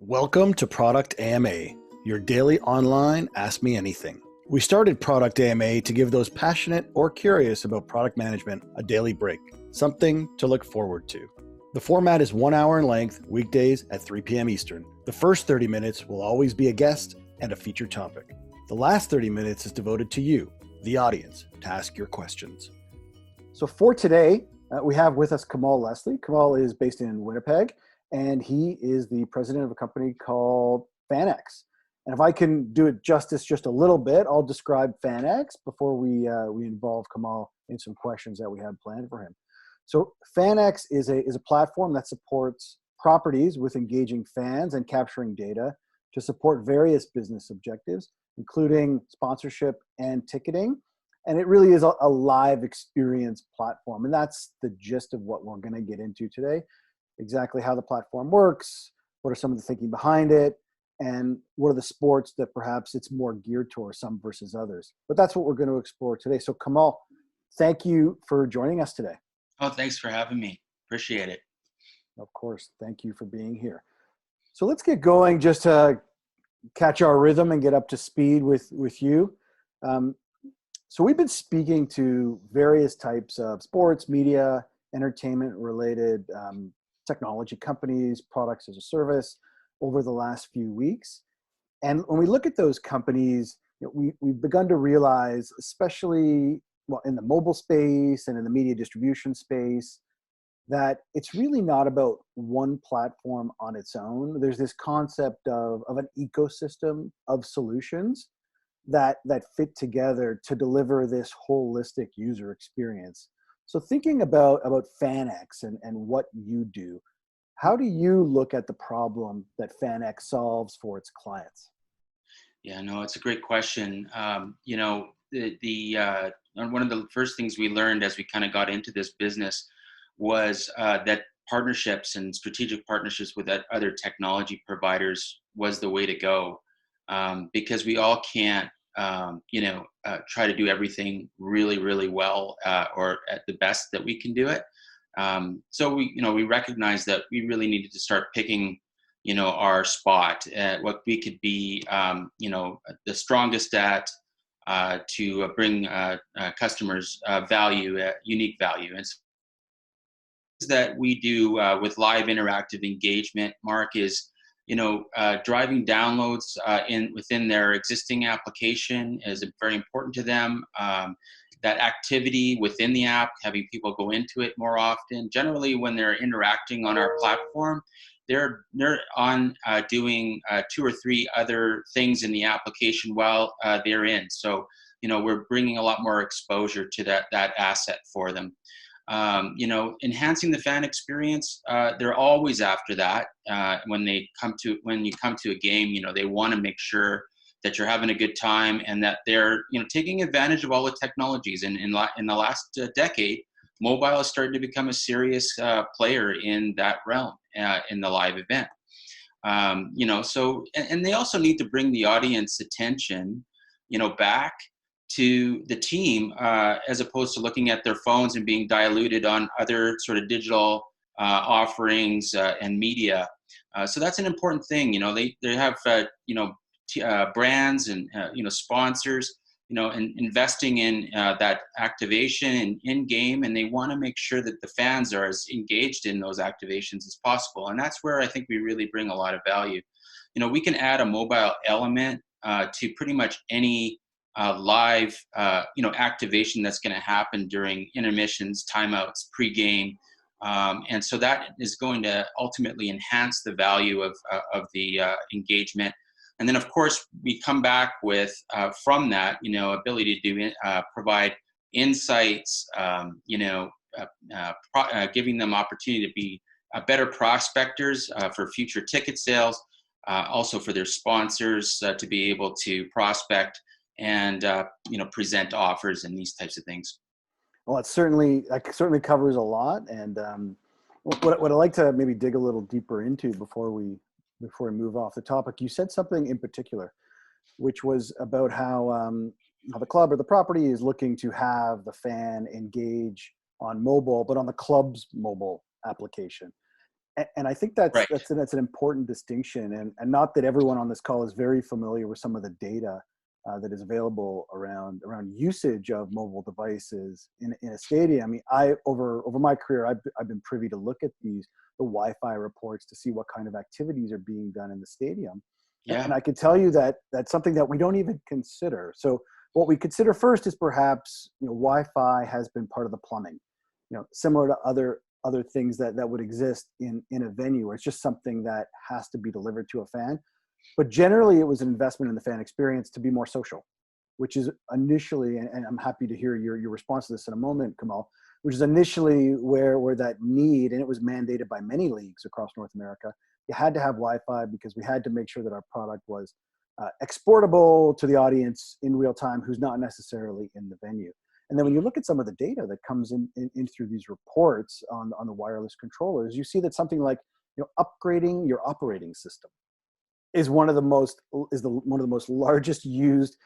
Welcome to Product AMA, your daily online Ask Me Anything. We started Product AMA to give those passionate or curious about product management a daily break, something to look forward to. The format is 1 hour in length, weekdays at 3 p.m. Eastern. The first 30 minutes will always be a guest and a featured topic. The last 30 minutes is devoted to you, the audience, to ask your questions. So for today, we have with us Kemal Leslie. Kemal is based in Winnipeg, and he is the president of a company called Fannex. And if I can do it justice just a little bit, I'll describe Fannex before we involve Kemal in some questions that we have planned for him. So Fannex is a platform that supports properties with engaging fans and capturing data to support various business objectives, including sponsorship and ticketing. And it really is a live experience platform. And that's the gist of what we're going to get into today. Exactly how the platform works, what are some of the thinking behind it, and what are the sports that perhaps it's more geared towards, some versus others. But that's what we're going to explore today. So Kemal, thank you for joining us today. Oh, thanks for having me. Appreciate it. Of course. Thank you for being here. So let's get going just to catch our rhythm and get up to speed with you. So we've been speaking to various types of sports, media, entertainment related technology companies, products as a service over the last few weeks. And when we look at those companies, we've begun to realize, especially in the mobile space and in the media distribution space, that it's really not about one platform on its own. There's this concept of an ecosystem of solutions that fit together to deliver this holistic user experience. So thinking about FanX and what you do, how do you look at the problem that FanX solves for its clients? Yeah, no, it's a great question. One of the first things we learned as we kind of got into this business was that partnerships and strategic partnerships with other technology providers was the way to go, because we all can't try to do everything really, really well or at the best that we can do it. So we recognized that we really needed to start picking, our spot at what we could be, the strongest at to bring customers value, unique value. And so that we do with live interactive engagement, Mark, is driving downloads within their existing application is very important to them. That activity within the app, having people go into it more often. Generally, when they're interacting on our platform, they're on doing 2 or 3 other things in the application while they're in. So, we're bringing a lot more exposure to that asset for them. Enhancing the fan experience, they're always after that. When you come to a game, they want to make sure that you're having a good time and that they're, taking advantage of all the technologies. And in the last decade, mobile is starting to become a serious player in that realm in the live event. And they also need to bring the audience attention, back to the team as opposed to looking at their phones and being diluted on other sort of digital offerings and media. So that's an important thing. They have brands and sponsors, and investing in that activation and in game, and they want to make sure that the fans are as engaged in those activations as possible. And that's where I think we really bring a lot of value. We can add a mobile element to pretty much any live, activation that's going to happen during intermissions, timeouts, pregame. And so that is going to ultimately enhance the value of the engagement. And then, of course, we come back with, from that, ability to provide insights, giving them opportunity to be better prospectors for future ticket sales, also for their sponsors to be able to prospect and present offers and these types of things. Well, that certainly covers a lot. And what I'd like to maybe dig a little deeper into before we move off the topic, you said something in particular, which was about how the club or the property is looking to have the fan engage on mobile, but on the club's mobile application. And I think that's Right. that's an important distinction, and not that everyone on this call is very familiar with some of the data that is available around usage of mobile devices in a stadium. I mean, I over my career, I've been privy to look at the Wi-Fi reports to see what kind of activities are being done in the stadium, and Yeah. I can tell you that that's something that we don't even consider. So what we consider first is perhaps, Wi-Fi has been part of the plumbing, similar to other things that would exist in a venue where it's just something that has to be delivered to a fan. But generally, it was an investment in the fan experience to be more social, which is initially, and I'm happy to hear your response to this in a moment, Kemal, which is initially where that need, and it was mandated by many leagues across North America. You had to have Wi-Fi because we had to make sure that our product was exportable to the audience in real time, who's not necessarily in the venue. And then when you look at some of the data that comes in through these reports on the wireless controllers, you see that something like, upgrading your operating system is one of the most largest used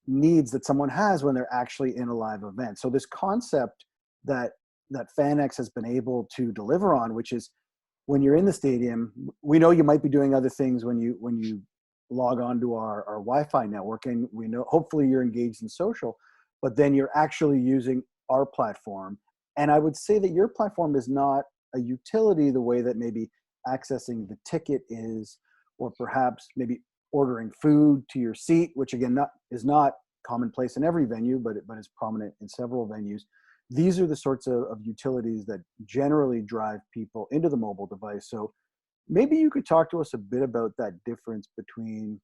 needs that someone has when they're actually in a live event. So this concept that FanX has been able to deliver on, which is when you're in the stadium, we know you might be doing other things when you log on to our Wi-Fi network, and we know hopefully you're engaged in social, but then you're actually using our platform. And I would say that your platform is not a utility the way that maybe accessing the ticket is, or perhaps maybe ordering food to your seat, which again is not commonplace in every venue, but is prominent in several venues. These are the sorts of utilities that generally drive people into the mobile device. So maybe you could talk to us a bit about that difference between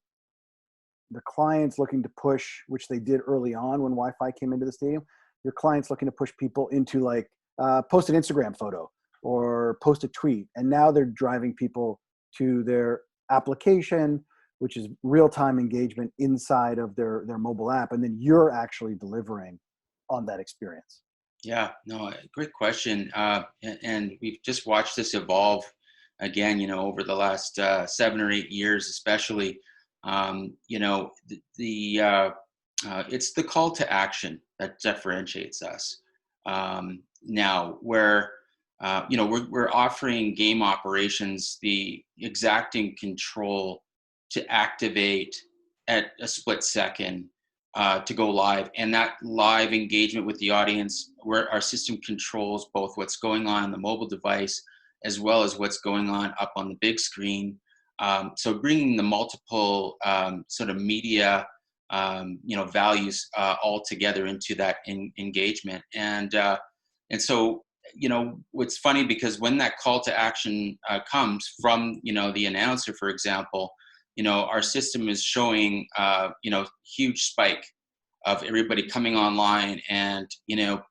the clients looking to push, which they did early on when Wi-Fi came into the stadium, your clients looking to push people into like post an Instagram photo or post a tweet. And now they're driving people to their application, which is real-time engagement inside of their mobile app. And then you're actually delivering on that experience. Yeah, no, great question. And we've just watched this evolve again, over the last 7 or 8 years, especially. It's the call to action that differentiates us. Now, where we're offering game operations the exacting control to activate at a split second, to go live, and that live engagement with the audience, where our system controls both what's going on the mobile device as well as what's going on up on the big screen. So bringing the multiple sort of media, values all together into that engagement, and so what's funny, because when that call to action comes from the announcer, for example, our system is showing huge spike of everybody coming online and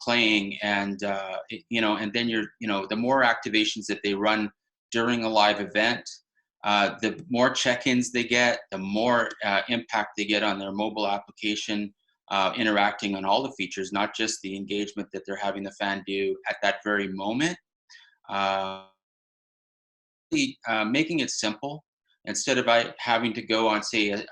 playing, and and then the more activations that they run during a live event, the more check-ins they get, the more impact they get on their mobile application, interacting on all the features, not just the engagement that they're having the fan do at that very moment. Uh, Making it simple, instead of having to go on, say,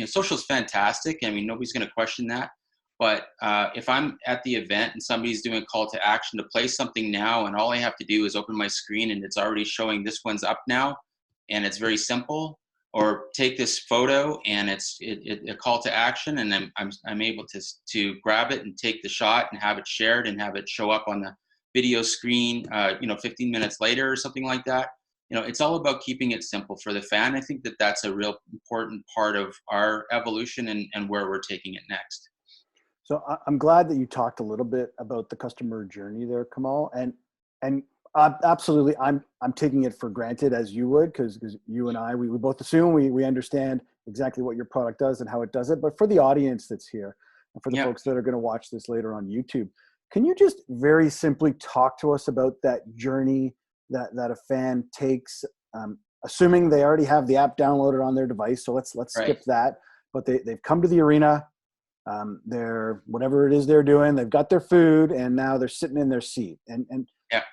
social is fantastic. I mean, nobody's going to question that. But if I'm at the event and somebody's doing a call to action to play something now, and all I have to do is open my screen and it's already showing this one's up now, and it's very simple, or take this photo and it's a call to action, and I'm able to grab it and take the shot and have it shared and have it show up on the video screen, 15 minutes later or something like that. It's all about keeping it simple for the fan. I think that that's a real important part of our evolution, and where we're taking it next. So I'm glad that you talked a little bit about the customer journey there, Kemal, and absolutely, I'm taking it for granted, as you would, because you and I, we both assume we understand exactly what your product does and how it does it. But for the audience that's here, and for the Yeah. folks that are going to watch this later on YouTube, can you just very simply talk to us about that journey that a fan takes, assuming they already have the app downloaded on their device? So let's Right. skip that. But they've come to the arena. They're whatever it is they're doing, they've got their food, and now they're sitting in their seat. And Yeah.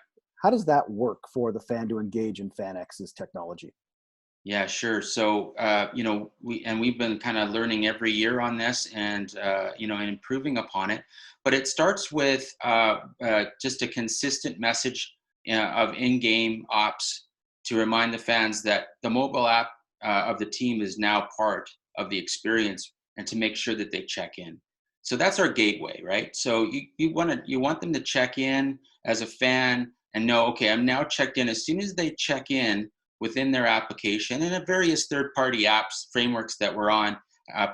how does that work for the fan to engage in FanX's technology? Yeah, sure. So, we've been kind of learning every year on this, and and improving upon it. But it starts with just a consistent message of in-game ops to remind the fans that the mobile app of the team is now part of the experience, and to make sure that they check in. So that's our gateway, right? So you want them to check in as a fan and know, okay, I'm now checked in. As soon as they check in within their application, and the various third-party apps, frameworks that we're on,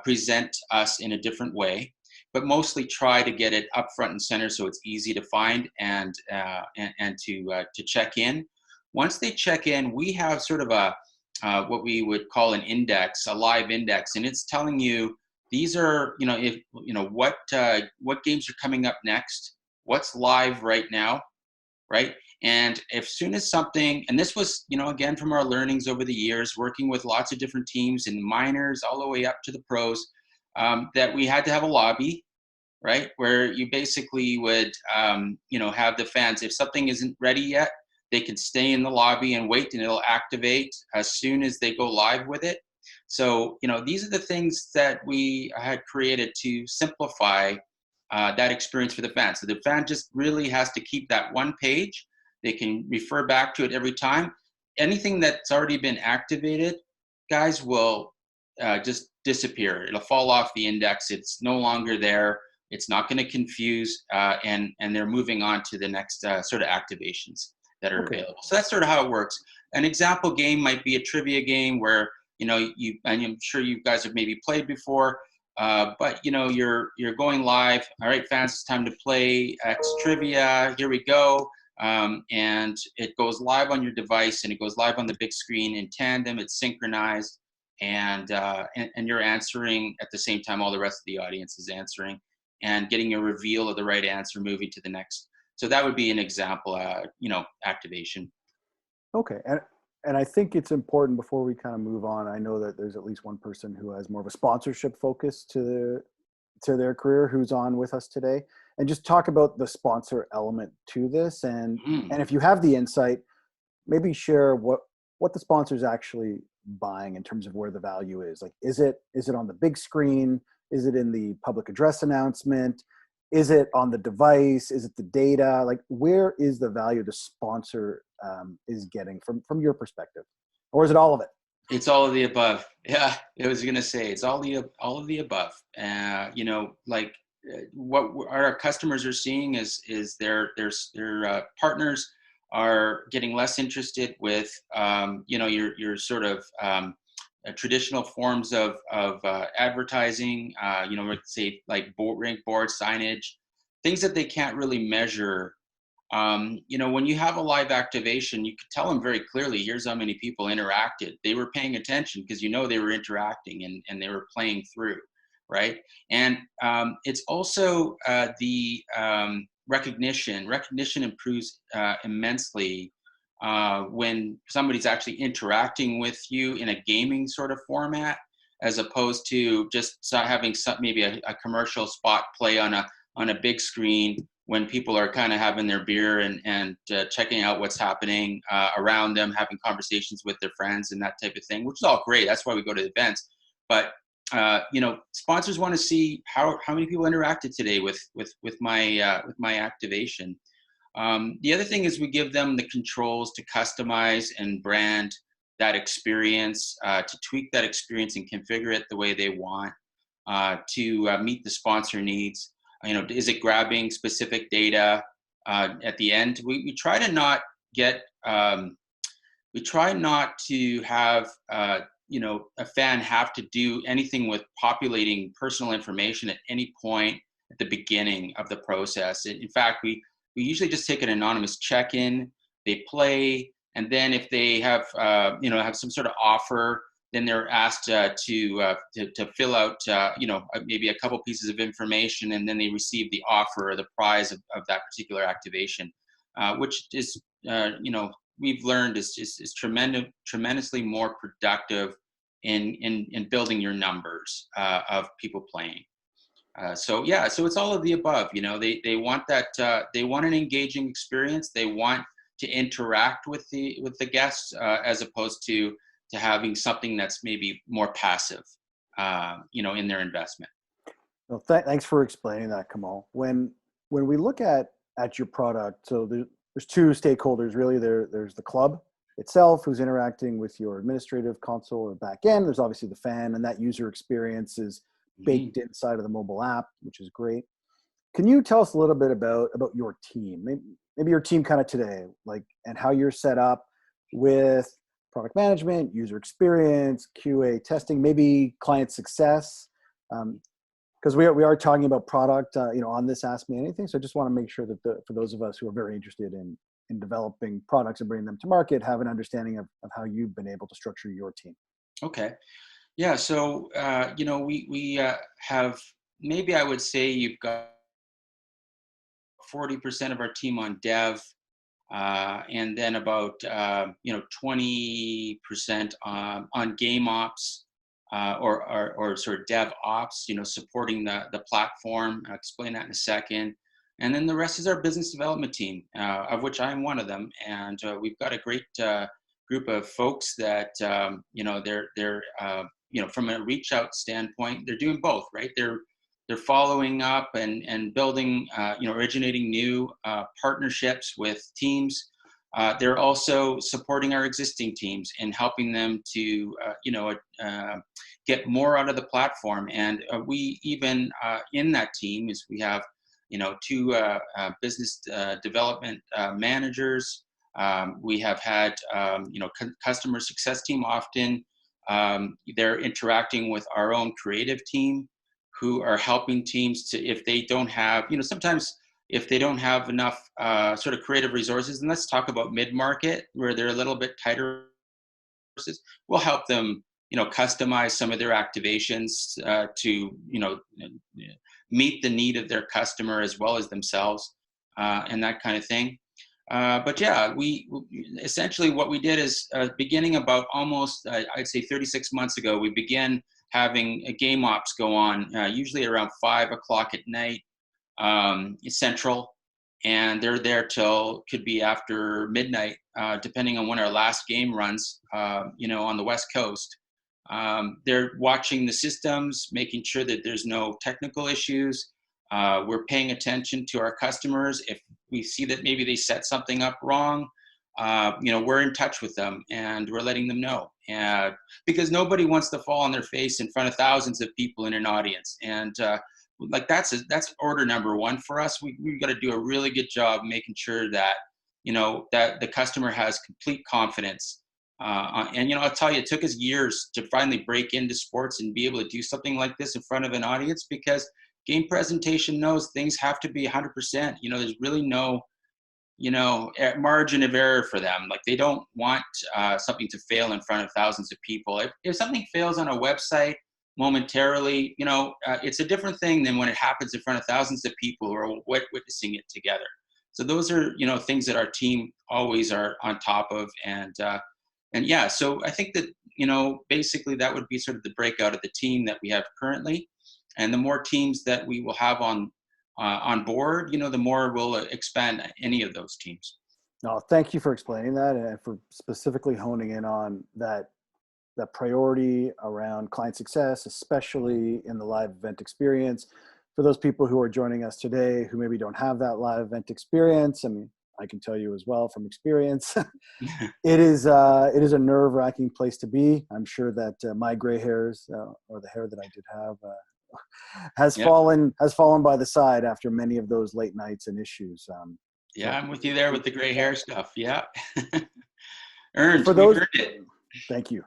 present us in a different way, but mostly try to get it up front and center so it's easy to find and to check in. Once they check in, we have sort of a what we would call an index, a live index, and it's telling you these are, if what games are coming up next, what's live right now, right? And as soon as something, and this was, again, from our learnings over the years, working with lots of different teams and minors all the way up to the pros, that we had to have a lobby, right? Where you basically would, have the fans, if something isn't ready yet, they can stay in the lobby and wait, and it'll activate as soon as they go live with it. So, these are the things that we had created to simplify that experience for the fan. So the fan just really has to keep that one page. They can refer back to it every time. Anything that's already been activated, guys, will just disappear. It'll fall off the index. It's no longer there. It's not going to confuse, and they're moving on to the next sort of activations that are available. So that's sort of how it works. An example game might be a trivia game where, and I'm sure you guys have maybe played before, but you're going live. All right, fans, it's time to play X trivia. Here we go. And it goes live on your device, and it goes live on the big screen in tandem. It's synchronized, and you're answering at the same time all the rest of the audience is answering, and getting a reveal of the right answer, moving to the next. So that would be an example, activation. Okay. And I think it's important before we kind of move on. I know that there's at least one person who has more of a sponsorship focus to their career who's on with us today, and just talk about the sponsor element to this. And if you have the insight, maybe share what the sponsor's actually buying in terms of where the value is. Like, is it on the big screen? Is it in the public address announcement? Is it on the device? Is it the data? Like, where is the value the sponsor is getting from your perspective? Or is it all of it? It's all of the above. Yeah, I was going to say it's all of the above. What our customers are seeing is their partners are getting less interested with your sort of traditional forms of advertising. Let's say like rank board signage, things that they can't really measure. When you have a live activation, you could tell them very clearly, here's how many people interacted. They were paying attention because they were interacting and they were playing through, right? And it's also the recognition. Recognition improves immensely when somebody's actually interacting with you in a gaming sort of format, as opposed to just having maybe a commercial spot play on a big screen when people are kind of having their beer and checking out what's happening around them, having conversations with their friends and that type of thing, which is all great. That's why we go to events. But sponsors want to see how many people interacted today with my activation. The other thing is we give them the controls to customize and brand that experience, to tweak that experience and configure it the way they want to meet the sponsor needs. Is it grabbing specific data at the end? We try to not get, we try not to have, a fan have to do anything with populating personal information at any point at the beginning of the process. In fact, we usually just take an anonymous check-in, they play, and then if they have, have some sort of offer, then they're asked to fill out, maybe a couple pieces of information, and then they receive the offer or the prize of that particular activation, which is, we've learned is tremendously more productive in building your numbers of people playing. So it's all of the above. They want that. They want an engaging experience. They want to interact with the guests as opposed to having something that's maybe more passive, in their investment. Well, thanks for explaining that, Kemal. When we look at your product, so there's two stakeholders really. There's the club itself, who's interacting with your administrative console or back end. There's obviously the fan, and that user experience is baked inside of the mobile app, which is great. Can you tell us a little bit about your team? Maybe your team kind of today, like, and how you're set up with product management, user experience, QA testing, maybe client success, because we are talking about product, on this Ask Me Anything. So I just want to make sure that for those of us who are very interested in developing products and bringing them to market, have an understanding of how you've been able to structure your team. Okay. Yeah. So, we have, maybe I would say you've got 40% of our team on dev, and then about 20% on game ops, or sort of dev ops, supporting the platform. I'll explain that in a second. And then the rest is our business development team, of which I'm one of them. And we've got a great group of folks that they're from a reach out standpoint, they're doing both, right? They're following up and building, originating new partnerships with teams. They're also supporting our existing teams and helping them to, get more out of the platform. And we even in that team is we have, two business development managers. We have had, customer success team often. They're interacting with our own creative team, who are helping teams to, if they don't have, sometimes if they don't have enough sort of creative resources, and let's talk about mid-market where they're a little bit tighter resources, we'll help them, customize some of their activations to, meet the need of their customer as well as themselves, and that kind of thing. But yeah, we essentially what we did is beginning about almost, I'd say 36 months ago, we began having game ops go on, usually around 5 o'clock at night, Central, and they're there till could be after midnight, depending on when our last game runs, on the West Coast. They're watching the systems, making sure that there's no technical issues. We're paying attention to our customers. If we see that maybe they set something up wrong, we're in touch with them and we're letting them know. And because nobody wants to fall on their face in front of thousands of people in an audience. And that's order number one for us. We've got to do a really good job making sure that, that the customer has complete confidence. And I'll tell you, it took us years to finally break into sports and be able to do something like this in front of an audience, because game presentation knows things have to be 100%. There's really no, margin of error for them. Like, they don't want something to fail in front of thousands of people. If something fails on a website momentarily, it's a different thing than when it happens in front of thousands of people who are witnessing it together. So those are, things that our team always are on top of. And yeah, so I think that, basically that would be sort of the breakout of the team that we have currently. And the more teams that we will have on board, the more we'll expand any of those teams. No, thank you for explaining that, and for specifically honing in on that priority around client success, especially in the live event experience. For those people who are joining us today who maybe don't have that live event experience, I mean, I can tell you as well from experience, it is a nerve-wracking place to be. I'm sure that my gray hairs, or the hair that I did have, has fallen by the side after many of those late nights and issues. I'm with you there with the gray hair stuff. Yeah. Earned. For those, we earned it. Thank you.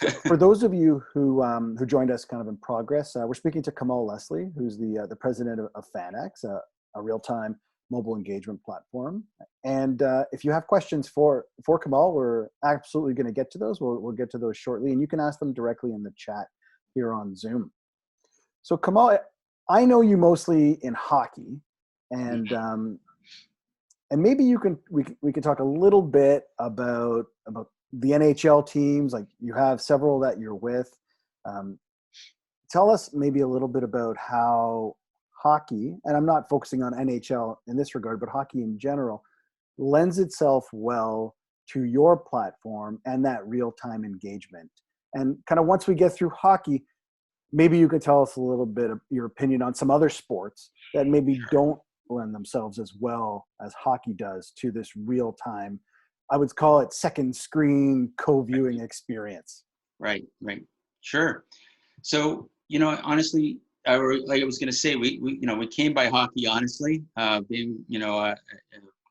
So for those of you who joined us kind of in progress, we're speaking to Kemal Leslie, who's the president of FanX, a real-time mobile engagement platform. And if you have questions for Kemal, we're absolutely going to get to those. We'll get to those shortly, and you can ask them directly in the chat here on Zoom. So Kemal, I know you mostly in hockey, and maybe we can talk a little bit about the NHL teams. Like, you have several that you're with. Tell us maybe a little bit about how hockey, and I'm not focusing on NHL in this regard, but hockey in general, lends itself well to your platform and that real-time engagement. And kind of once we get through hockey, maybe you could tell us a little bit of your opinion on some other sports that maybe don't lend themselves as well as hockey does to this real-time I would call it second screen co-viewing experience. Right. Sure. So, honestly, like I was going to say, we came by hockey, honestly, being,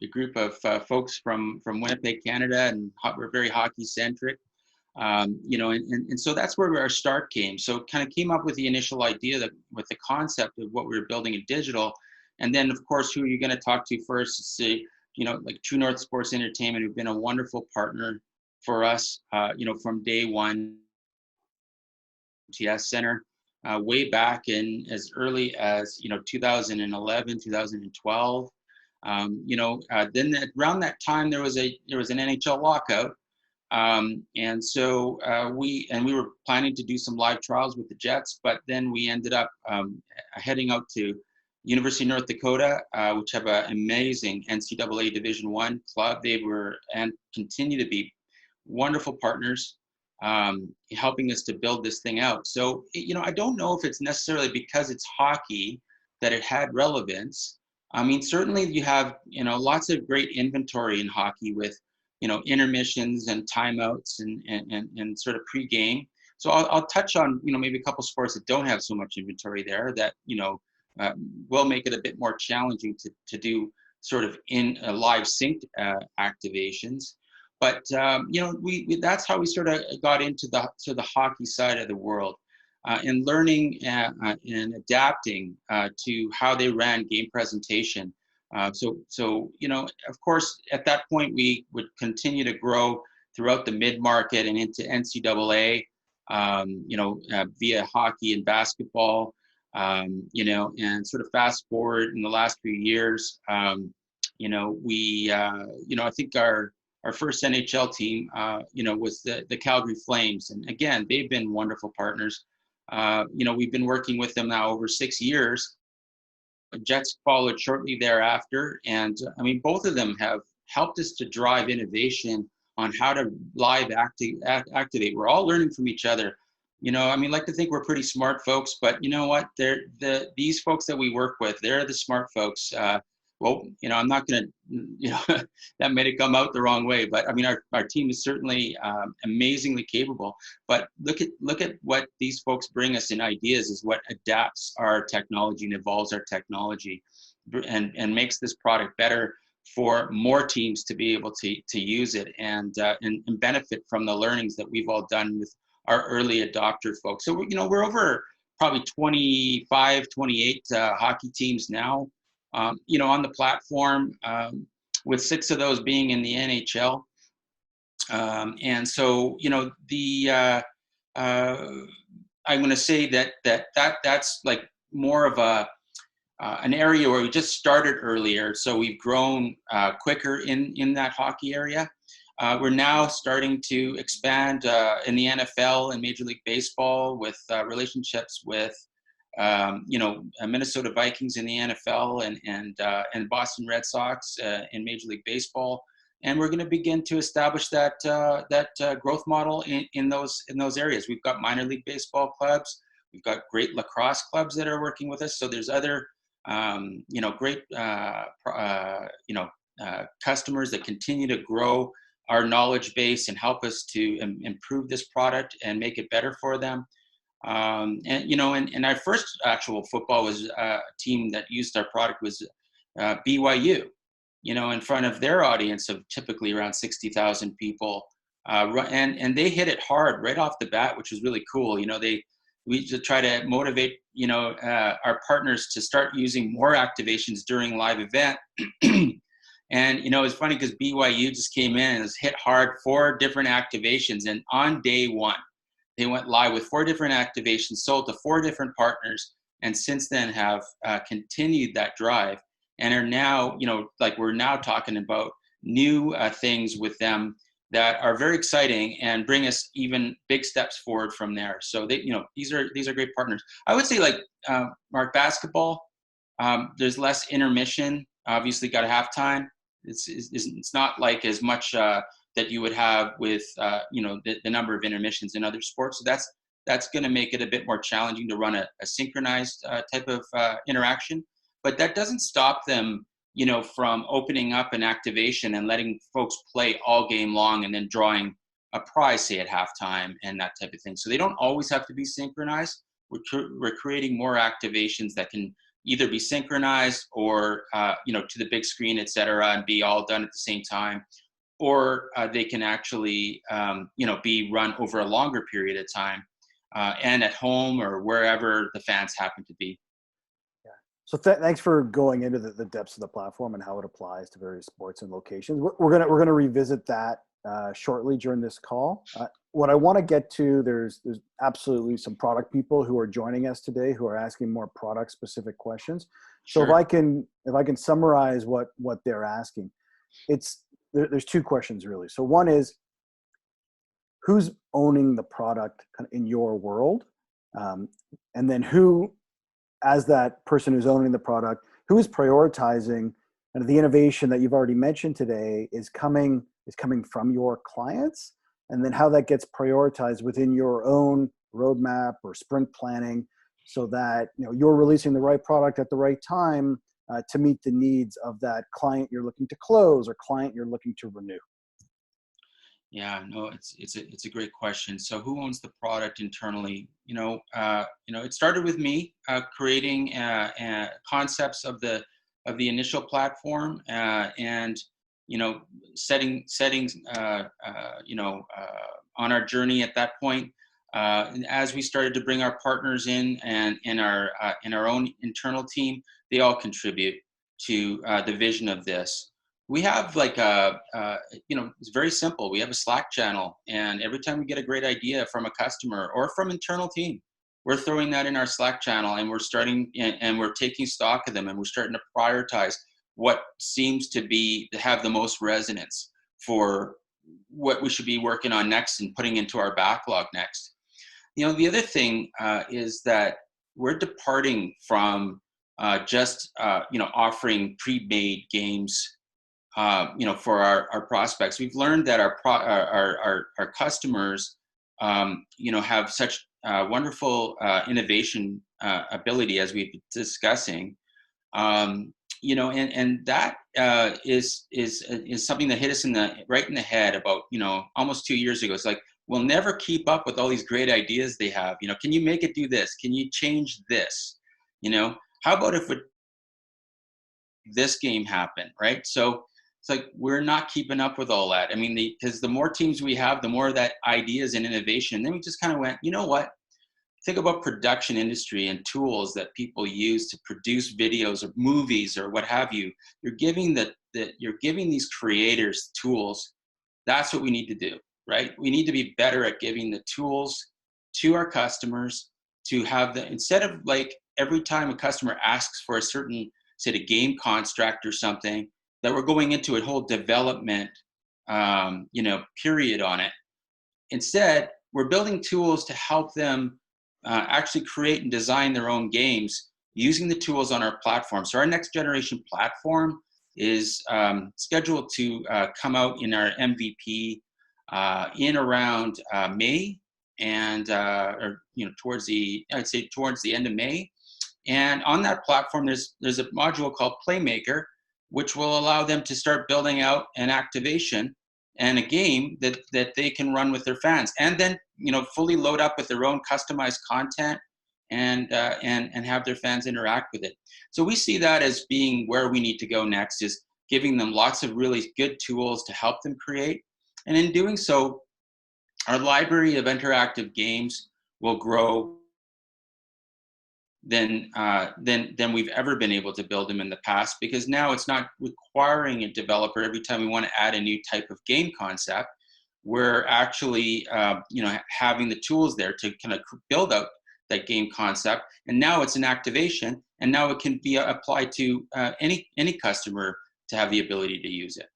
a group of folks from Winnipeg, Canada, and we're very hockey centric. And so that's where our start came. So kind of came up with the initial idea that with the concept of what we were building in digital. And then of course, who are you going to talk to first? Say, like True North Sports Entertainment, who've been a wonderful partner for us, from day one. TS Center, way back in as early as 2011, 2012. Then around that time there was an NHL lockout, and so we were planning to do some live trials with the Jets, but then we ended up heading out to University of North Dakota, which have an amazing NCAA Division I club. They were and continue to be wonderful partners, helping us to build this thing out. So, I don't know if it's necessarily because it's hockey that it had relevance. I mean, certainly you have, lots of great inventory in hockey with, intermissions and timeouts and sort of pre-game. So I'll touch on, maybe a couple sports that don't have so much inventory there that, will make it a bit more challenging to do sort of in live synced activations. But we that's how we sort of got into the hockey side of the world, and learning and adapting to how they ran game presentation. So of course, at that point we would continue to grow throughout the mid market and into NCAA, via hockey and basketball, and sort of fast forward in the last few years, I think our first NHL team, was the Calgary Flames. And again, they've been wonderful partners. We've been working with them now over 6 years. Jets followed shortly thereafter. And I mean, both of them have helped us to drive innovation on how to live activate. We're all learning from each other. Like to think we're pretty smart folks, but you know what? These folks that we work with, they're the smart folks. Well, I'm not going to, that made it come out the wrong way, but I mean, our team is certainly amazingly capable. But look at what these folks bring us in ideas is what adapts our technology and evolves our technology, and makes this product better for more teams to be able to use it and benefit from the learnings that we've all done with our early adopter folks. So we're over probably 25, 28 hockey teams now. On the platform, with 6 of those being in the NHL. And so, I'm going to say that's like more of an area where we just started earlier. So we've grown quicker in that hockey area. We're now starting to expand in the NFL and Major League Baseball with relationships with Minnesota Vikings in the NFL and Boston Red Sox in Major League Baseball, and we're going to begin to establish that growth model in those areas. We've got minor league baseball clubs, we've got great lacrosse clubs that are working with us. So there's other great customers that continue to grow our knowledge base and help us to improve this product and make it better for them. And our first actual football was a team that used our product was BYU, in front of their audience of typically around 60,000 people. And they hit it hard right off the bat, which was really cool. We just try to motivate, our partners to start using more activations during live event. And, it's funny because BYU just came in and was hit hard 4 different activations. And on day one, they went live with 4 different activations, sold to 4 different partners, and since then have continued that drive and are now, we're now talking about new things with them that are very exciting and bring us even big steps forward from there. So these are great partners. I would say Mark, basketball, there's less intermission. Obviously, got a halftime. It's not like as much that you would have with the number of intermissions in other sports. So that's going to make it a bit more challenging to run a synchronized type of interaction. But that doesn't stop them, from opening up an activation and letting folks play all game long and then drawing a prize, say at halftime, and that type of thing. So they don't always have to be synchronized. We're creating more activations that can either be synchronized or, to the big screen, et cetera, and be all done at the same time. Or they can actually, be run over a longer period of time and at home or wherever the fans happen to be. Yeah. So thanks for going into the depths of the platform and how it applies to various sports and locations. We're gonna revisit that shortly during this call. What I want to get to, there's absolutely some product people who are joining us today who are asking more product specific questions. So Sure. if I can summarize what they're asking, there's two questions really. So one is, who's owning the product in your world, and then who, as that person who's owning the product, who is prioritizing, and the innovation that you've already mentioned today is coming from your clients, and then how that gets prioritized within your own roadmap or sprint planning, so that you're releasing the right product at the right time to meet the needs of that client you're looking to close or client you're looking to renew. Yeah, no, it's a great question. So who owns the product internally? It started with me creating concepts of the initial platform, and setting settings on our journey at that point. And as we started to bring our partners in and our own internal team, they all contribute to the vision of this. We have it's very simple. We have a Slack channel, and every time we get a great idea from a customer or from internal team, we're throwing that in our Slack channel, and we're taking stock of them, and we're starting to prioritize what seems to have the most resonance for what we should be working on next and putting into our backlog next. The other thing is that we're departing from just offering pre-made games for our prospects. We've learned that our customers, have such wonderful innovation ability, as we've been discussing, and that is something that hit us right in the head about almost 2 years ago. It's like, we'll never keep up with all these great ideas they have. Can you make it do this? Can you change this? How about if this game happened, right? So it's like, we're not keeping up with all that. I mean, because the more teams we have, the more that ideas and innovation. And then we just kind of went, you know what? Think about production industry and tools that people use to produce videos or movies or what have you. You're giving you're giving these creators tools. That's what we need to do, right? We need to be better at giving the tools to our customers to have instead of like every time a customer asks for a certain, say, a game construct or something, that we're going into a whole development, period on it. Instead, we're building tools to help them actually create and design their own games using the tools on our platform. So our next generation platform is scheduled to come out in our MVP in around May, and towards the end of May. And on that platform, there's a module called Playmaker, which will allow them to start building out an activation and a game that they can run with their fans, and then fully load up with their own customized content and have their fans interact with it. So we see that as being where we need to go next, is giving them lots of really good tools to help them create. And in doing so, our library of interactive games will grow than we've ever been able to build them in the past, because now it's not requiring a developer every time we want to add a new type of game concept. We're actually having the tools there to kind of build out that game concept, and now it's an activation, and now it can be applied to any customer to have the ability to use it.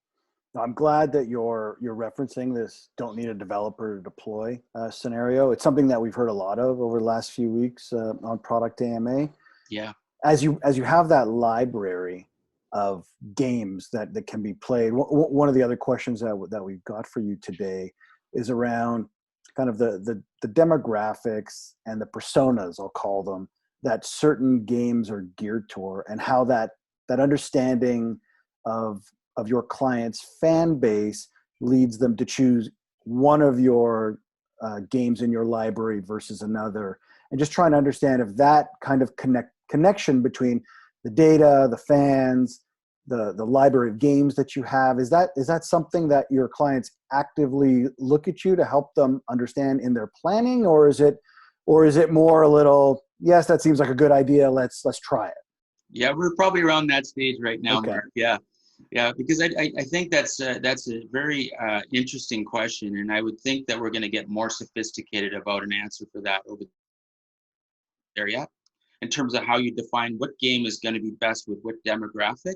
I'm glad that you're referencing this don't need a developer to deploy scenario. It's something that we've heard a lot of over the last few weeks on Product AMA. Yeah. As you have that library of games that can be played, one of the other questions that we've got for you today is around kind of the demographics and the personas, I'll call them, that certain games are geared toward, and how that understanding of your client's fan base leads them to choose one of your games in your library versus another, and just trying to understand if that kind of connection between the data, the fans, the library of games that you have, is that something that your clients actively look at you to help them understand in their planning, or is it more a little, yes, that seems like a good idea, let's try it? Yeah, we're probably around that stage right now, Okay. Mark. Yeah, because I think that's a very interesting question, and I would think that we're going to get more sophisticated about an answer for that over there. Yeah, in terms of how you define what game is going to be best with what demographic.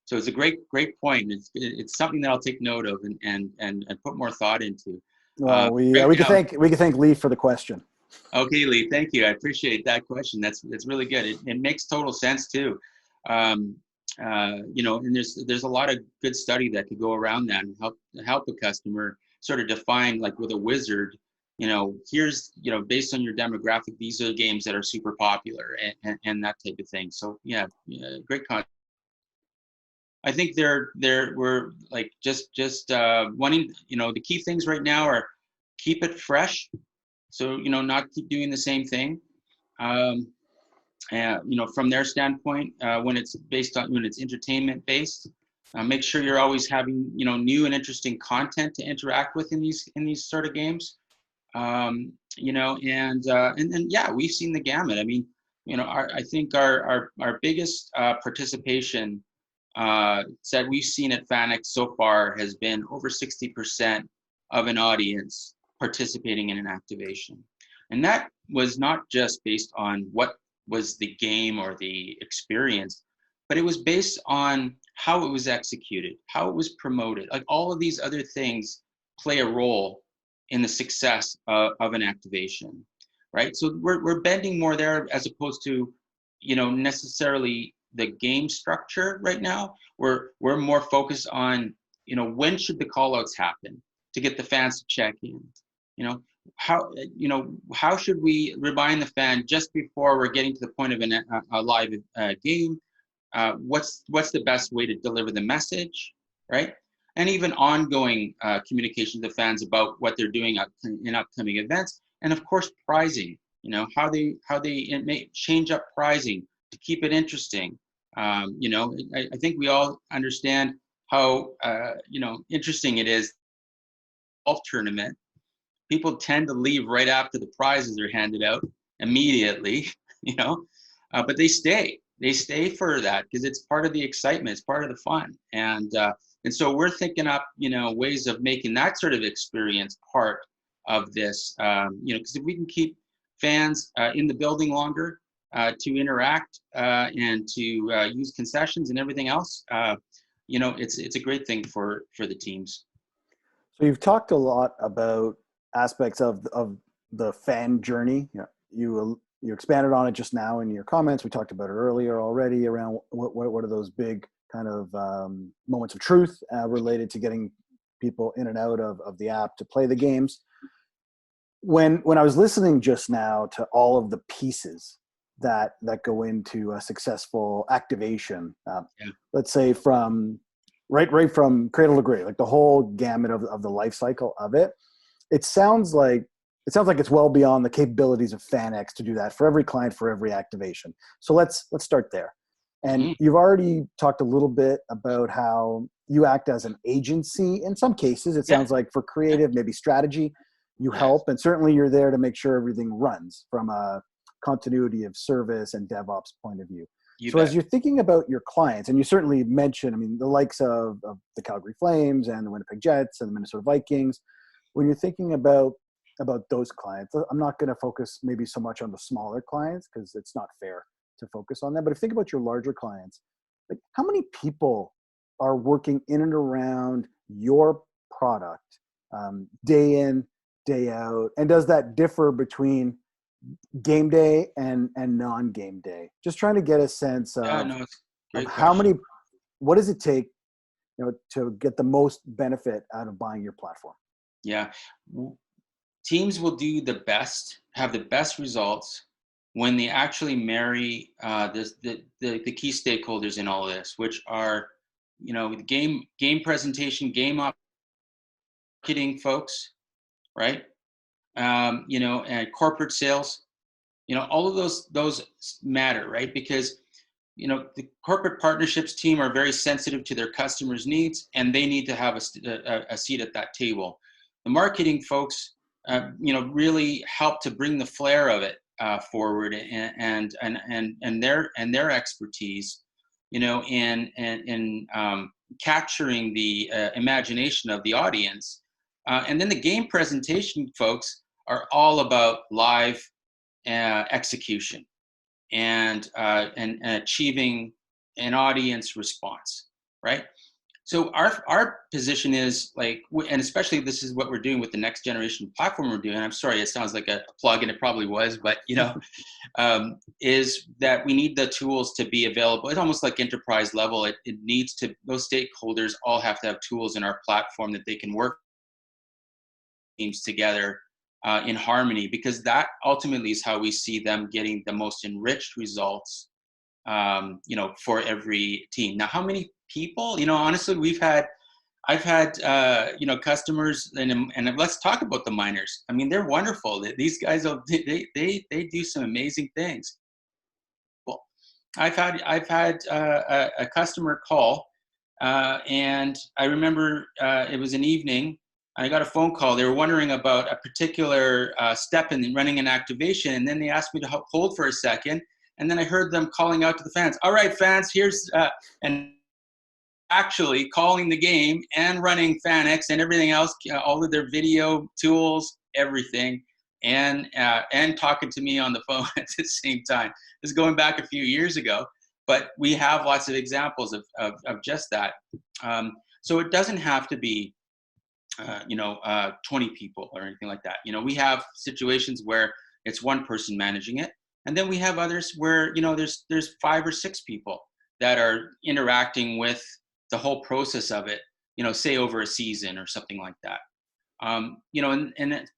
So it's a great point. It's something that I'll take note of and put more thought into. Well, Right we can now, thank Lee for the question. okay, Lee, thank you. I appreciate that question. That's really good. It makes total sense too. Um, and there's a lot of good study that could go around that and help a customer sort of define, like with a wizard, here's, based on your demographic, these are the games that are super popular and that type of thing. So yeah, great concept. I think we're like just wanting, the key things right now are keep it fresh. So, not keep doing the same thing. From their standpoint, when it's entertainment based, make sure you're always having, new and interesting content to interact with in these sort of games. And yeah, we've seen the gamut. I mean, I think our biggest participation that we've seen at Fannex so far has been over 60% of an audience participating in an activation. And that was not just based on what was the game or the experience, but it was based on how it was executed, how it was promoted. Like all of these other things play a role in the success of an activation, right? So we're bending more there as opposed to, necessarily the game structure right now. We're more focused on, when should the call outs happen to get the fans to check in, how should we remind the fan just before we're getting to the point of a live game? What's the best way to deliver the message, right? And even ongoing communication to the fans about what they're doing in upcoming events, and of course pricing. How they may change up pricing to keep it interesting. I think we all understand how interesting it is. Golf tournament, people tend to leave right after the prizes are handed out immediately, but they stay for that because it's part of the excitement, it's part of the fun. And so we're thinking up, ways of making that sort of experience part of this, because if we can keep fans in the building longer to interact and to use concessions and everything else, it's a great thing for the teams. So you've talked a lot about aspects of the fan journey. You expanded on it just now in your comments. We talked about it earlier already around what are those big kind of moments of truth related to getting people in and out of the app to play the games. When I was listening just now to all of the pieces that go into a successful activation, let's say from right from cradle to grave, like the whole gamut of the life cycle of it. It sounds like it's well beyond the capabilities of FanX to do that for every client, for every activation. So let's start there. And you've already talked a little bit about how you act as an agency in some cases. It sounds like for creative, maybe strategy, you help, and certainly you're there to make sure everything runs from a continuity of service and DevOps point of view. As you're thinking about your clients, and you certainly mentioned, the likes of the Calgary Flames and the Winnipeg Jets and the Minnesota Vikings, when you're thinking about those clients, I'm not going to focus maybe so much on the smaller clients because it's not fair to focus on that. But if you think about your larger clients, like how many people are working in and around your product day in, day out? And does that differ between game day and non-game day? Just trying to get a sense of how many, what does it take, to get the most benefit out of buying your platform? Yeah. Teams will have the best results when they actually marry the key stakeholders in all of this, which are game presentation, game marketing folks, right? And corporate sales, all of those matter, right? Because the corporate partnerships team are very sensitive to their customers' needs, and they need to have a seat at that table. The marketing folks, really help to bring the flair of it forward, and their expertise, in capturing the imagination of the audience. And then the game presentation folks are all about live execution and achieving an audience response, right? So our position is like, and especially this is what we're doing with the next generation platform we're doing. I'm sorry, it sounds like a plug, and it probably was, but is that we need the tools to be available. It's almost like enterprise level. It needs to. Those stakeholders all have to have tools in our platform that they can work teams together in harmony, because that ultimately is how we see them getting the most enriched results, for every team. Now, how many people? Honestly, I've had customers, and let's talk about the miners. I mean, they're wonderful. These guys, they do some amazing things. Well, I've had a customer call, and I remember it was an evening. I got a phone call. They were wondering about a particular step in running an activation, and then they asked me to hold for a second, and then I heard them calling out to the fans. All right, fans, here's and actually calling the game and running Fannex and everything else, all of their video tools, everything, and talking to me on the phone at the same time. This is going back a few years ago, but we have lots of examples of just that. So it doesn't have to be 20 people or anything like that. We have situations where it's one person managing it, and then we have others where there's 5 or 6 people that are interacting with the whole process of it, say over a season or something like that. And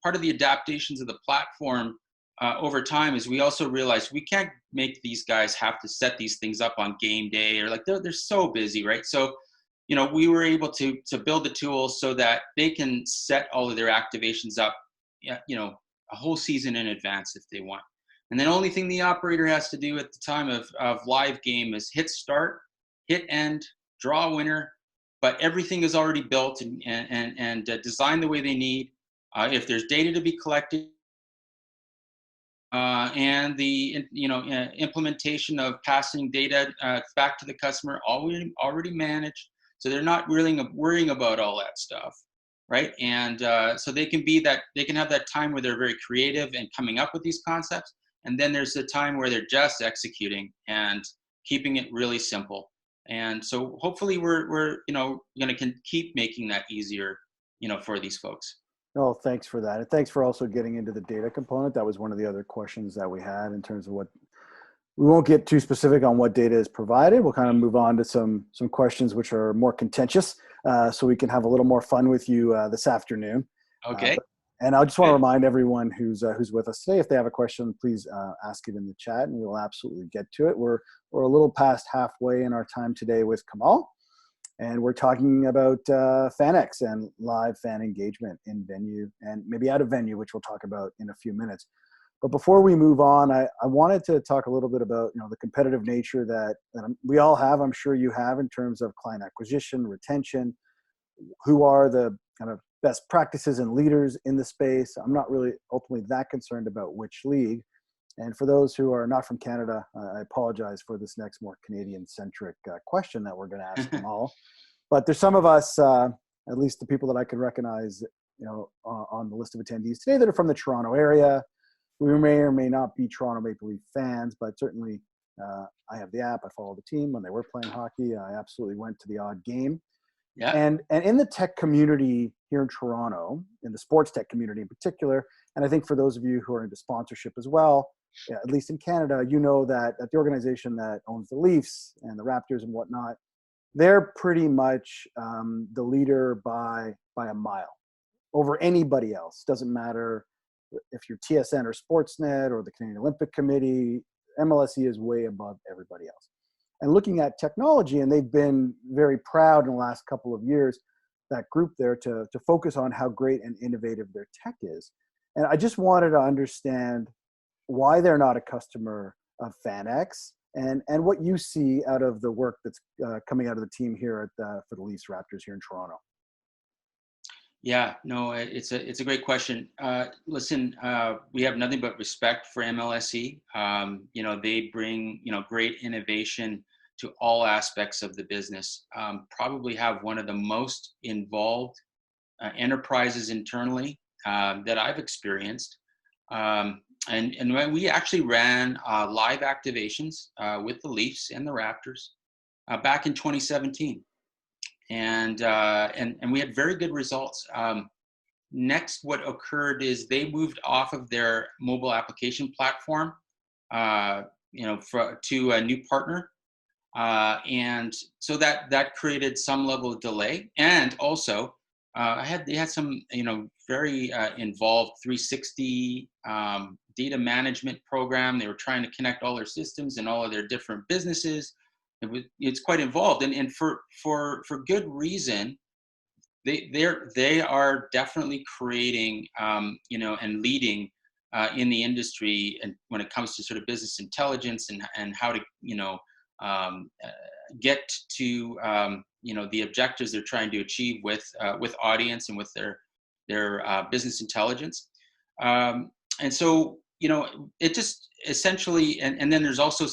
part of the adaptations of the platform over time is we also realize we can't make these guys have to set these things up on game day, or like they're so busy, right? So we were able to build the tools so that they can set all of their activations up, a whole season in advance if they want. And then only thing the operator has to do at the time of live game is hit start, hit end, draw a winner, but everything is already built and designed the way they need. If there's data to be collected, and the implementation of passing data back to the customer already managed, so they're not really worrying about all that stuff, right? And so they can have that time where they're very creative and coming up with these concepts, and then there's the time where they're just executing and keeping it really simple. And so hopefully we're going to keep making that easier, for these folks. Oh, thanks for that. And thanks for also getting into the data component. That was one of the other questions that we had in terms of what, we won't get too specific on what data is provided. We'll kind of move on to some questions which are more contentious, so we can have a little more fun with you this afternoon. Okay. And I just want to remind everyone who's with us today, if they have a question, please ask it in the chat, and we will absolutely get to it. We're a little past halfway in our time today with Kemal, and we're talking about FanX and live fan engagement in venue and maybe out of venue, which we'll talk about in a few minutes. But before we move on, I wanted to talk a little bit about the competitive nature that we all have. I'm sure you have, in terms of client acquisition, retention. Who are the kind of best practices and leaders in the space? I'm not really ultimately that concerned about which league. And for those who are not from Canada, I apologize for this next more Canadian-centric question that we're going to ask them all. But there's some of us, at least the people that I can recognize, on the list of attendees today, that are from the Toronto area. We may or may not be Toronto Maple Leaf fans, but certainly I have the app. I follow the team when they were playing hockey. I absolutely went to the odd game. Yeah. And in the tech community here in Toronto, in the sports tech community in particular, and I think for those of you who are into sponsorship as well, at least in Canada, that the organization that owns the Leafs and the Raptors and whatnot, they're pretty much the leader by a mile over anybody else. Doesn't matter if you're TSN or Sportsnet or the Canadian Olympic Committee, MLSE is way above everybody else. and looking at technology. And they've been very proud in the last couple of years, that group there, to focus on how great and innovative their tech is. And I just wanted to understand why they're not a customer of FanX, and what you see out of the work that's coming out of the team here for the Leafs Raptors here in Toronto. Yeah, no, it's a great question. Listen, we have nothing but respect for MLSE. They bring great innovation to all aspects of the business. Probably have one of the most involved enterprises internally that I've experienced. And when we actually ran live activations with the Leafs and the Raptors back in 2017. And we had very good results. Next, what occurred is they moved off of their mobile application platform, to a new partner, and so that created some level of delay. And also, they had some very involved 360 data management program. They were trying to connect all their systems and all of their different businesses. It's quite involved, and for good reason. They are definitely creating and leading in the industry, and when it comes to sort of business intelligence and how to get to the objectives they're trying to achieve with audience and with their business intelligence. And so it just essentially, and then there's also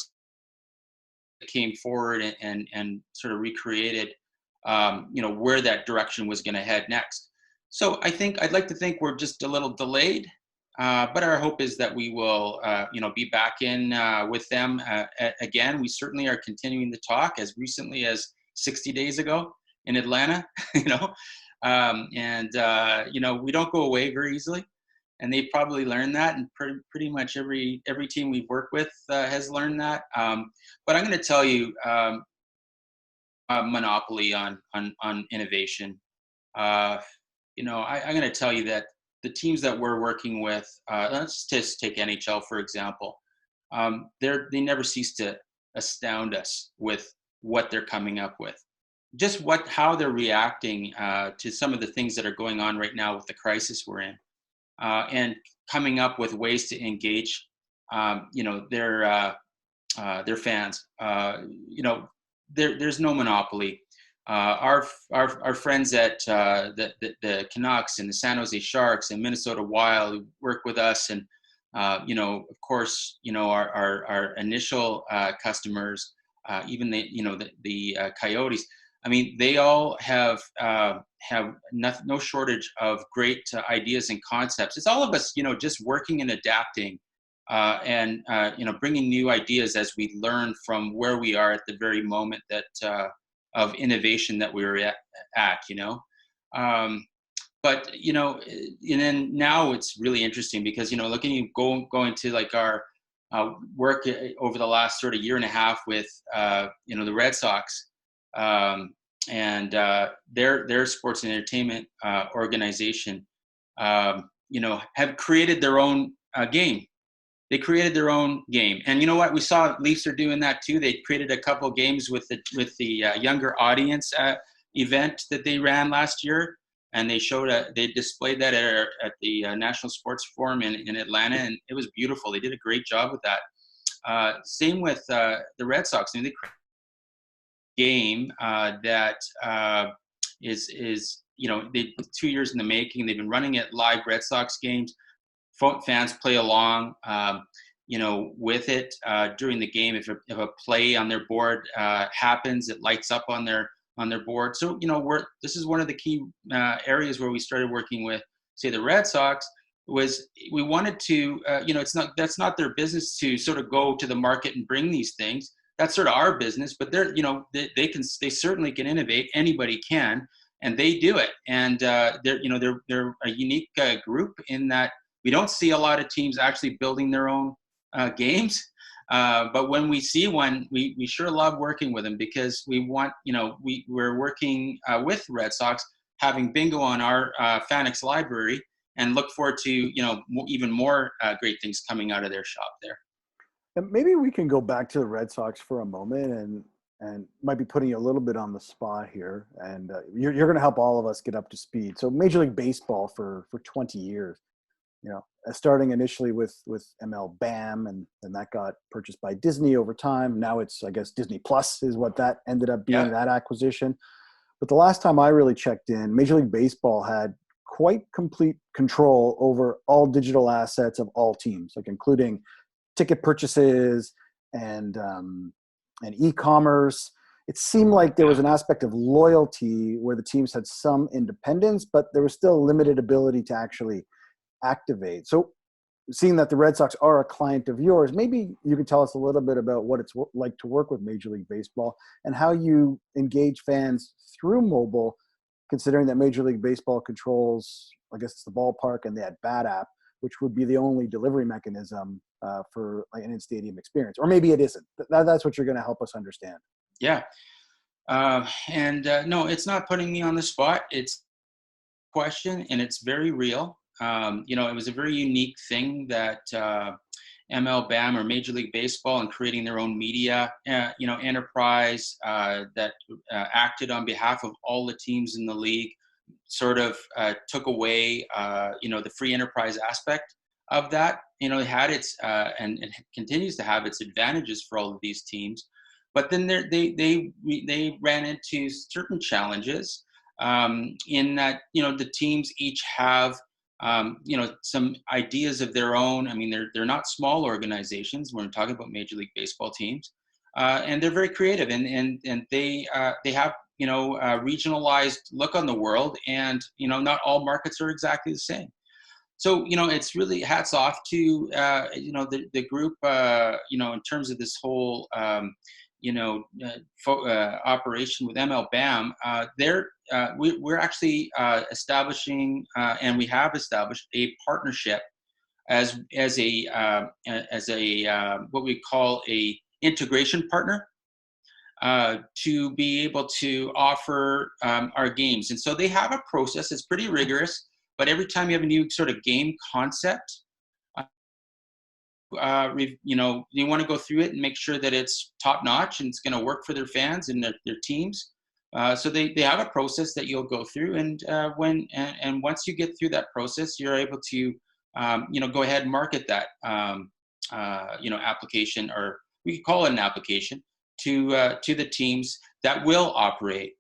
came forward and sort of recreated where that direction was going to head next. So I'd like to think we're just a little delayed, but our hope is that we will be back in with them again. We certainly are continuing to talk as recently as 60 days ago in Atlanta. We don't go away very easily. And they probably learned that, and pretty much every team we've worked with has learned that. But I'm going to tell you, monopoly on innovation. I'm going to tell you that the teams that we're working with, let's just take NHL for example. They never cease to astound us with what they're coming up with. Just how they're reacting to some of the things that are going on right now with the crisis we're in. And coming up with ways to engage, their fans. There's no monopoly. Our friends at the Canucks and the San Jose Sharks and Minnesota Wild work with us, and of course, our initial customers, even the Coyotes. I mean, they all have no shortage of great ideas and concepts. It's all of us, just working and adapting, and bringing new ideas as we learn from where we are at the very moment of innovation that we were at. But and then now it's really interesting because going to like our work over the last sort of year and a half with the Red Sox. And their sports and entertainment organization, have created their own game. They created their own game, and you know what? We saw Leafs are doing that too. They created a couple games with the younger audience event that they ran last year, and they displayed that at the National Sports Forum in Atlanta, and it was beautiful. They did a great job with that. Same with the Red Sox. I mean, they game that is 2 years in the making. They've been running it live Red Sox games. Fans play along, with it during the game. If a play on their board happens, it lights up on their board. So this is one of the key areas where we started working with, say, the Red Sox. Was we wanted to, that's not their business to sort of go to the market and bring these things. That's sort of our business, but they certainly can innovate. Anybody can, and they do it. And they're a unique group in that we don't see a lot of teams actually building their own games. But when we see one, we sure love working with them because we want, we're working with Red Sox, having bingo on our Fannex library, and look forward to even more great things coming out of their shop there. And maybe we can go back to the Red Sox for a moment, and and might be putting you a little bit on the spot here, and you're going to help all of us get up to speed. So Major League Baseball for 20 years, starting initially with ML BAM, and that got purchased by Disney over time. Now it's, I guess, Disney Plus is what that ended up being, that acquisition. But the last time I really checked in, Major League Baseball had quite complete control over all digital assets of all teams, like including ticket purchases and e-commerce. It seemed like there was an aspect of loyalty where the teams had some independence, but there was still limited ability to actually activate. So seeing that the Red Sox are a client of yours, maybe you could tell us a little bit about what it's like to work with Major League Baseball and how you engage fans through mobile, considering that Major League Baseball controls, I guess it's the ballpark and the at-bat app, which would be the only delivery mechanism for like an in-stadium experience. Or maybe it isn't. That's what you're going to help us understand. Yeah. No, it's not putting me on the spot. It's a question, and it's very real. It was a very unique thing that ML BAM or Major League Baseball, and creating their own media, enterprise that acted on behalf of all the teams in the league, sort of took away, the free enterprise aspect of that. It had its, and it continues to have its advantages for all of these teams. But then they ran into certain challenges in that, the teams each have, some ideas of their own. I mean, they're not small organizations. We're talking about Major League Baseball teams, and they're very creative, and they have a regionalized look on the world, and not all markets are exactly the same. So it's really hats off to the group, in terms of this whole operation with MLBAM. We're actually establishing, and we have established a partnership as a what we call a integration partner, to be able to offer our games. And so they have a process. It's pretty rigorous, but every time you have a new sort of game concept, you want to go through it and make sure that it's top notch and it's going to work for their fans and their teams. So they have a process that you'll go through, and once you get through that process, you're able to go ahead and market that application, or we could call it an application, to the teams that will operate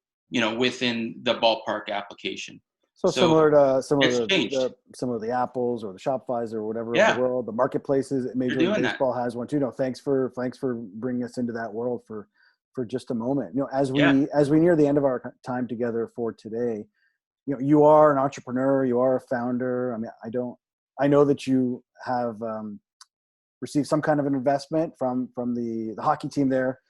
within the ballpark application. So similar to the Apples or the Shopify's or whatever of the world, the marketplaces. Major League Baseball has one too. Thanks for bringing us into that world for just a moment. As we near the end of our time together for today, you are an entrepreneur, you are a founder. I mean, I know that you have received some kind of an investment from the hockey team there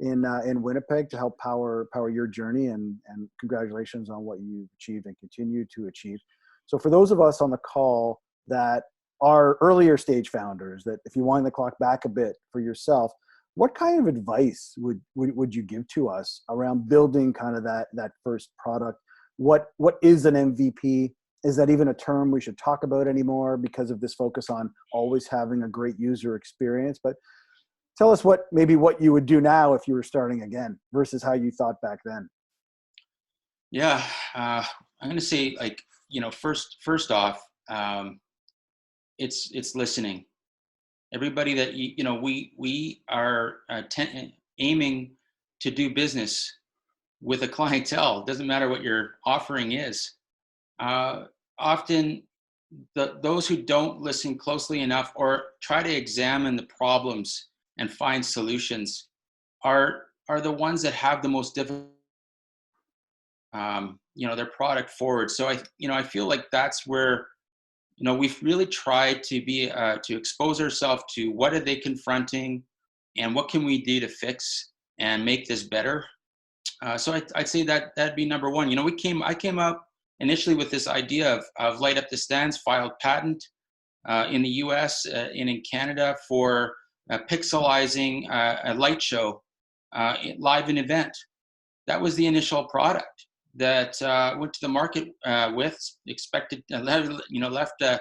in Winnipeg to help power your journey, and congratulations on what you've achieved and continue to achieve. So for those of us on the call that are earlier stage founders, that if you wind the clock back a bit for yourself, what kind of advice would you give to us around building kind of that first product? What is an MVP? Is that even a term we should talk about anymore because of this focus on always having a great user experience? But tell us what you would do now if you were starting again versus how you thought back then. Yeah, I'm going to say, first off, it's listening. Everybody that we are aiming to do business with a clientele. Doesn't matter what your offering is. Often, those who don't listen closely enough or try to examine the problems and find solutions are the ones that have the most difficult, their product forward. So I feel like that's where, we've really tried to be, to expose ourselves to what are they confronting and what can we do to fix and make this better. So I'd say that'd be number one. I came up initially with this idea of Light Up the Stands, filed patent in the US and in Canada for pixelizing a light show live an event. That was the initial product that went to the market with, expected, left a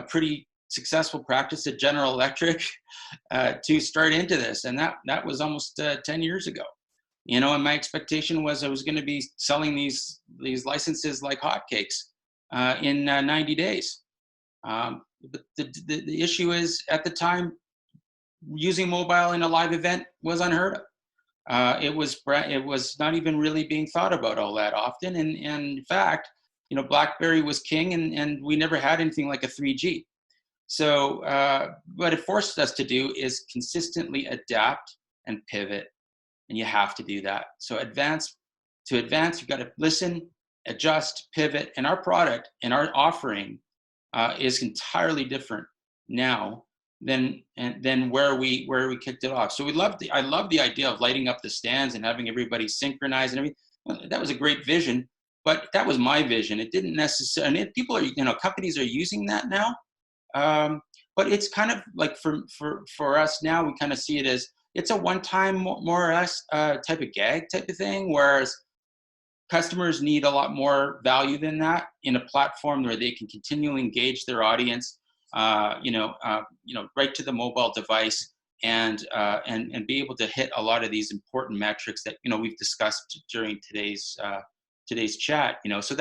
pretty successful practice at General Electric to start into this. And that was almost 10 years ago. And my expectation was I was going to be selling these licenses like hotcakes in 90 days. But the issue is, at the time, using mobile in a live event was unheard of. It was not even really being thought about all that often. And in fact, BlackBerry was king, and we never had anything like a 3G. So what it forced us to do is consistently adapt and pivot, and you have to do that. So to advance, you've got to listen, adjust, pivot, and our product and our offering is entirely different now than where we kicked it off. So I love the idea of lighting up the stands and having everybody synchronize and everything. That was a great vision, but that was my vision. It didn't necessarily. And people are, companies are using that now. But it's kind of like for us now, we kind of see it as it's a one-time, more or less, type of gag type of thing, whereas customers need a lot more value than that in a platform where they can continually engage their audience, right to the mobile device, and be able to hit a lot of these important metrics that we've discussed during today's chat. So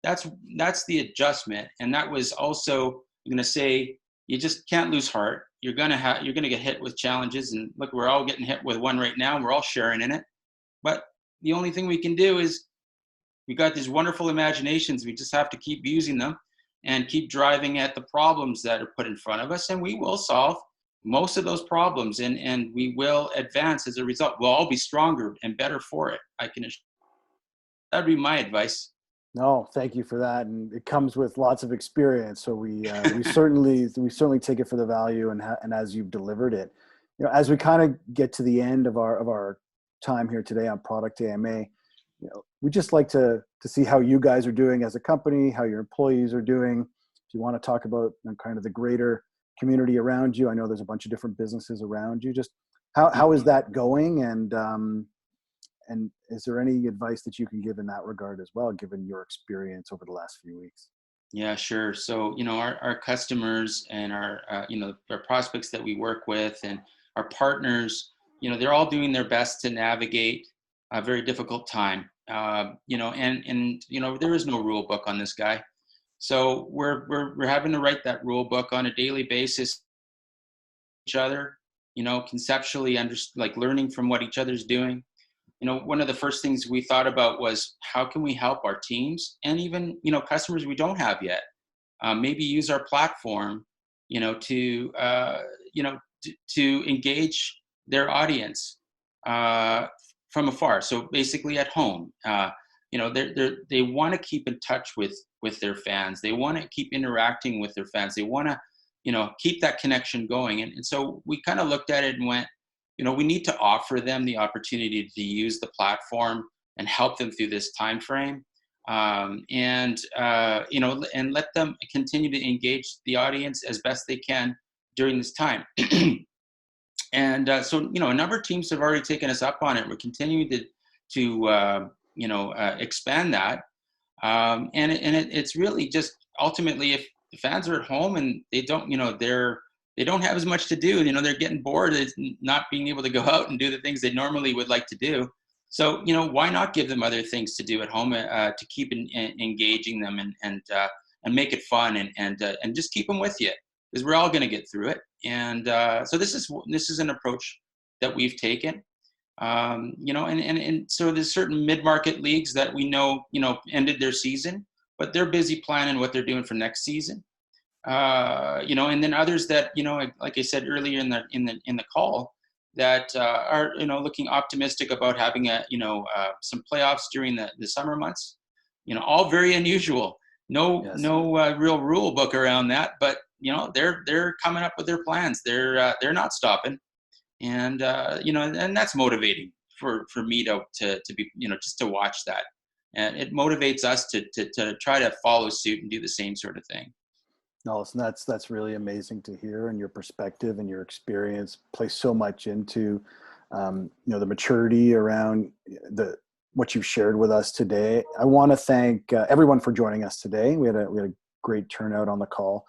that's the adjustment, and that was also, I'm going to say, you just can't lose heart. You're going to get hit with challenges, and look, we're all getting hit with one right now. We're all sharing in it, but the only thing we can do is, we got these wonderful imaginations. We just have to keep using them and keep driving at the problems that are put in front of us, and we will solve most of those problems, and we will advance as a result. We'll all be stronger and better for it. I can assure. That'd be my advice. No, thank you for that, and it comes with lots of experience. So we certainly take it for the value, and as you've delivered it, as we kind of get to the end of our time here today on Product AMA, we just like to see how you guys are doing as a company, how your employees are doing. If you want to talk about kind of the greater community around you, I know there's a bunch of different businesses around you. Just how is that going, and is there any advice that you can give in that regard as well, given your experience over the last few weeks? Yeah, sure. So, our customers and our prospects that we work with, and our partners, they're all doing their best to navigate a very difficult time. There is no rule book on this guy. So we're having to write that rule book on a daily basis, each other, conceptually, like learning from what each other's doing. One of the first things we thought about was, how can we help our teams and even, customers we don't have yet, maybe use our platform, to engage their audience from afar. So basically at home, they want to keep in touch with their fans. They want to keep interacting with their fans. They want to, keep that connection going. And so we kind of looked at it and went, we need to offer them the opportunity to use the platform and help them through this time frame, and let them continue to engage the audience as best they can during this time. And so a number of teams have already taken us up on it. We're continuing to expand that, and it's really just ultimately, if the fans are at home and they don't have as much to do. They're getting bored of not being able to go out and do the things they normally would like to do. So, why not give them other things to do at home to keep engaging them and make it fun and just keep them with you, because we're all going to get through it. And so this is an approach that we've taken. And so there's certain mid-market leagues that we know ended their season, but they're busy planning what they're doing for next season. And then others that, like I said earlier in the call, that are looking optimistic about having some playoffs during the summer months. All very unusual. No real rule book around that, but they're coming up with their plans. They're not stopping, and and that's motivating for me to be just to watch that, and it motivates us to try to follow suit and do the same sort of thing. No, so that's really amazing to hear, and your perspective and your experience play so much into the maturity around what you've shared with us today. I want to thank everyone for joining us today. We had a great turnout on the call.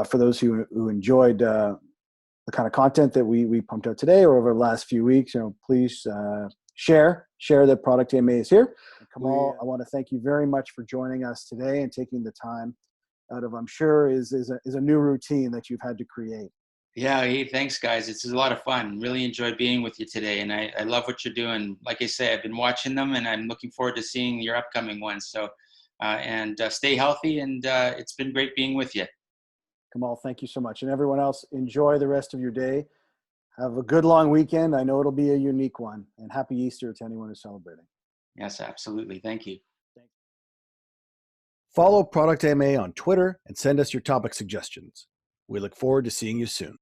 For those who enjoyed the kind of content that we pumped out today or over the last few weeks, please share that Product AMA is here. And Kemal, I want to thank you very much for joining us today and taking the time out of, I'm sure, is a new routine that you've had to create. Yeah, hey, thanks, guys. It's a lot of fun. Really enjoyed being with you today, and I love what you're doing. Like I say, I've been watching them, and I'm looking forward to seeing your upcoming ones. So, stay healthy, and it's been great being with you. Kemal, thank you so much. And everyone else, enjoy the rest of your day. Have a good long weekend. I know it'll be a unique one. And happy Easter to anyone who's celebrating. Yes, absolutely. Thank you. Follow Product AMA on Twitter and send us your topic suggestions. We look forward to seeing you soon.